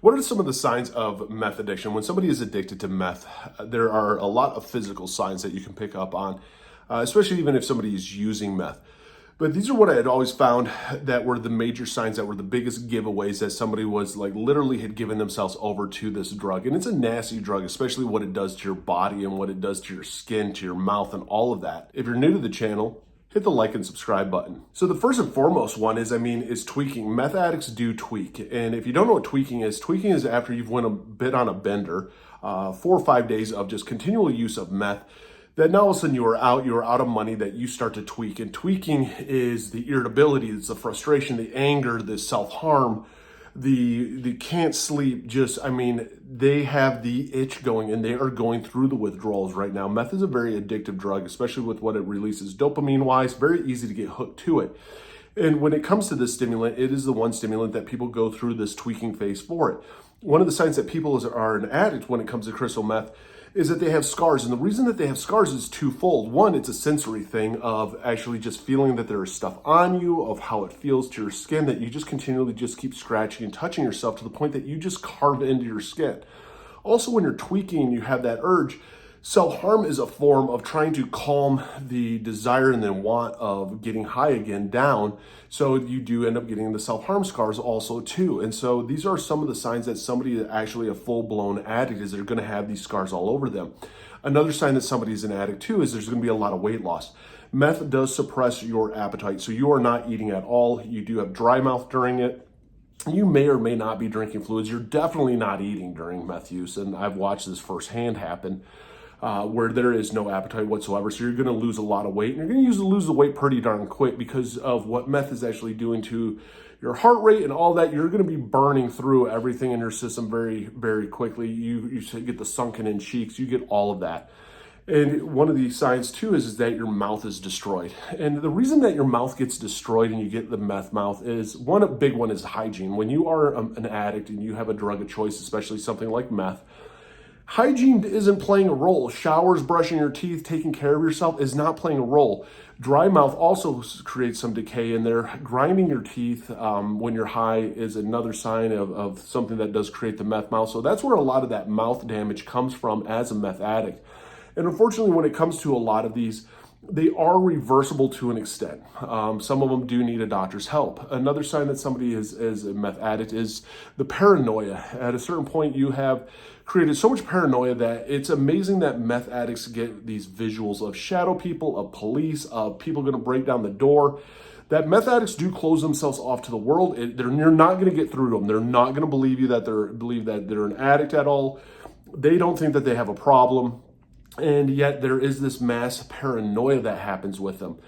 What are some of the signs of meth addiction? When somebody is addicted to meth, there are a lot of physical signs that you can pick up on, especially even if somebody is using meth. But these are what I had always found that were the major signs that were the biggest giveaways that somebody was like literally had given themselves over to this drug. And it's a nasty drug, especially what it does to your body and what it does to your skin, to your mouth, and all of that. If you're new to the channel, hit the like and subscribe button. So the first and foremost one is tweaking. Meth addicts do tweak. And if you don't know what tweaking is after you've went a bit on a bender, 4 or 5 days of just continual use of meth, that now all of a sudden you're out of money, that you start to tweak. And tweaking is the irritability, it's the frustration, the anger, the self-harm, the can't sleep, they have the itch going and they are going through the withdrawals right now. Meth is a very addictive drug, especially with what it releases dopamine wise, very easy to get hooked to it. And when it comes to this stimulant, it is the one stimulant that people go through this tweaking phase for it. One of the signs that people are an addict when it comes to crystal meth is that they have scars. And the reason that they have scars is twofold. One, it's a sensory thing of actually just feeling that there is stuff on you, of how it feels to your skin, that you just continually just keep scratching and touching yourself to the point that you just carve into your skin. Also, when you're tweaking, you have that urge. Self-harm is a form of trying to calm the desire and the want of getting high again down. So you do end up getting the self-harm scars also too. And so these are some of the signs that somebody is actually a full-blown addict is they're going to have these scars all over them. Another sign that somebody is an addict too is there's going to be a lot of weight loss. Meth does suppress your appetite. So you are not eating at all. You do have dry mouth during it. You may or may not be drinking fluids. You're definitely not eating during meth use. And I've watched this firsthand happen. Where there is no appetite whatsoever. So you're going to lose a lot of weight, and you're going to lose the weight pretty darn quick because of what meth is actually doing to your heart rate and all that. You're going to be burning through everything in your system very, very quickly. You get the sunken in cheeks, you get all of that. And one of the signs too is that your mouth is destroyed. And the reason that your mouth gets destroyed and you get the meth mouth is a big one is hygiene. When you are an addict and you have a drug of choice, especially something like meth, hygiene isn't playing a role. Showers, brushing your teeth, taking care of yourself is not playing a role. Dry mouth also creates some decay in there. Grinding your teeth when you're high is another sign of something that does create the meth mouth. So that's where a lot of that mouth damage comes from as a meth addict. And unfortunately, when it comes to a lot of these, they are reversible to an extent. Some of them do need a doctor's help. Another sign that somebody is a meth addict is the paranoia. At a certain point, you have created so much paranoia that it's amazing that meth addicts get these visuals of shadow people, of police, of people going to break down the door. That meth addicts do close themselves off to the world. You're not going to get through to them. They're not going to believe that they're an addict at all. They don't think that they have a problem. And yet there is this mass paranoia that happens with them.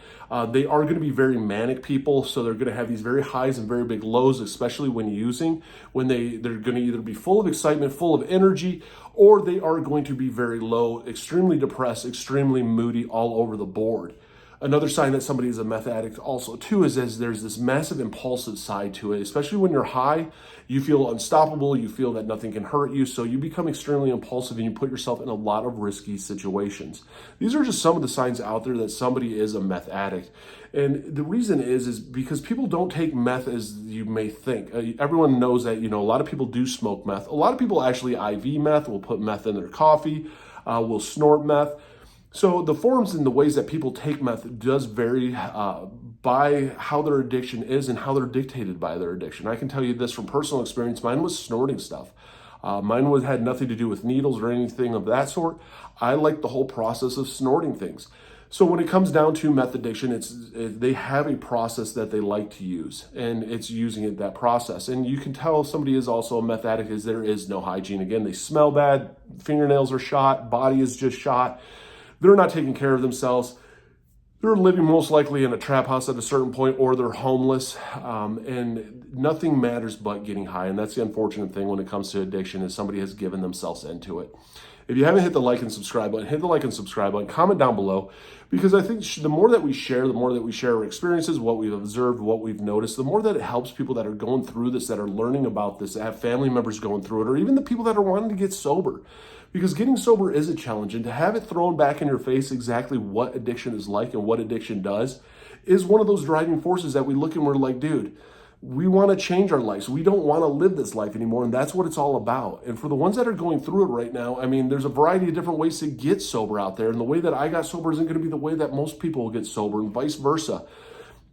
They are going to be very manic people, so they're going to have these very highs and very big lows, especially when using, when they're going to either be full of excitement, full of energy, or they are going to be very low, extremely depressed, extremely moody, all over the board. Another sign that somebody is a meth addict also too is there's this massive impulsive side to it, especially when you're high. You feel unstoppable, you feel that nothing can hurt you, so you become extremely impulsive and you put yourself in a lot of risky situations. These are just some of the signs out there that somebody is a meth addict. And the reason is because people don't take meth as you may think. Everyone knows that, a lot of people do smoke meth. A lot of people actually IV meth, will put meth in their coffee, will snort meth. So the forms and the ways that people take meth does vary by how their addiction is and how they're dictated by their addiction. I can tell you this from personal experience. Mine was snorting stuff. Mine had nothing to do with needles or anything of that sort. I like the whole process of snorting things. So when it comes down to meth addiction, they have a process that they like to use, and it's using that process. And you can tell somebody is also a meth addict is there is no hygiene. Again, they smell bad, fingernails are shot, body is just shot. They're not taking care of themselves. They're living most likely in a trap house at a certain point, or they're homeless, and nothing matters but getting high. And that's the unfortunate thing when it comes to addiction is somebody has given themselves into it. If you haven't hit the like and subscribe button, hit the like and subscribe button, comment down below, because I think the more that we share our experiences, what we've observed, what we've noticed, the more that it helps people that are going through this, that are learning about this, that have family members going through it, or even the people that are wanting to get sober. Because getting sober is a challenge, and to have it thrown back in your face exactly what addiction is like and what addiction does is one of those driving forces that we look and we're like, dude, We want to change our lives. We don't want to live this life anymore, and that's what it's all about. And for the ones that are going through it right now, I mean, there's a variety of different ways to get sober out there, and the way that I got sober isn't going to be the way that most people will get sober, and vice versa.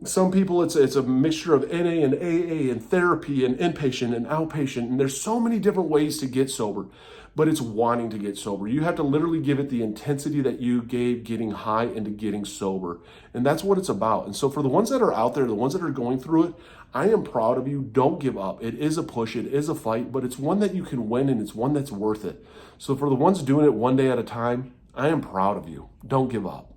Some people, it's a mixture of NA and AA and therapy and inpatient and outpatient, and there's so many different ways to get sober, but it's wanting to get sober. You have to literally give it the intensity that you gave getting high into getting sober, and that's what it's about. And so for the ones that are out there, the ones that are going through it, I am proud of you. Don't give up. It is a push, it is a fight, but it's one that you can win, and it's one that's worth it. So for the ones doing it one day at a time, I am proud of you. Don't give up.